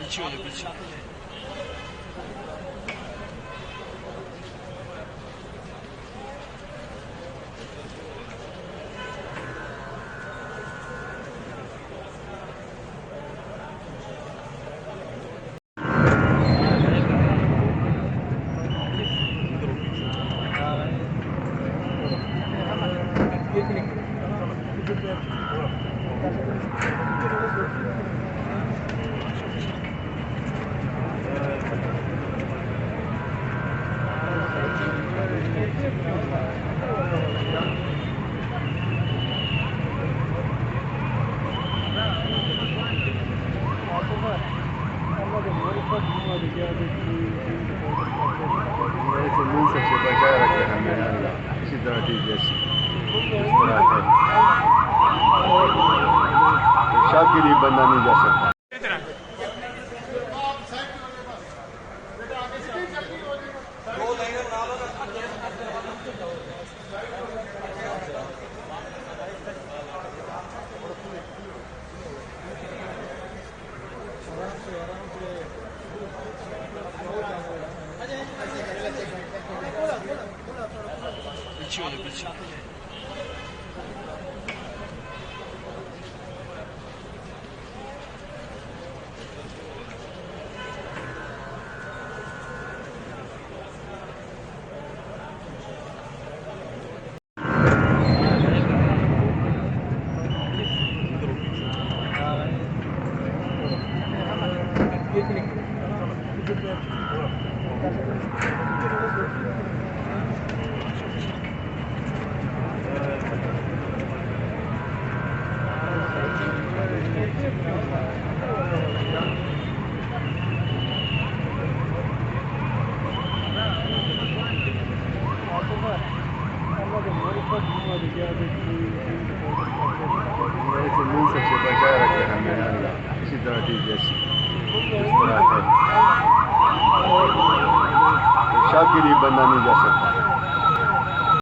पीछे हो जाए पीछे। जमीन सबसे बचाए रखे हमें अल्लाह, इसी तरह की जैसी इस तरह है पेशाब के लिए बंदा नहीं जा सकता। पीछे हो जाए पीछे। जमीन सबसे बचाए रखे हमें अल्लाह, इसी तरह की जैसी इस तरह है पेशाब के लिए बंदा नहीं जा सकता।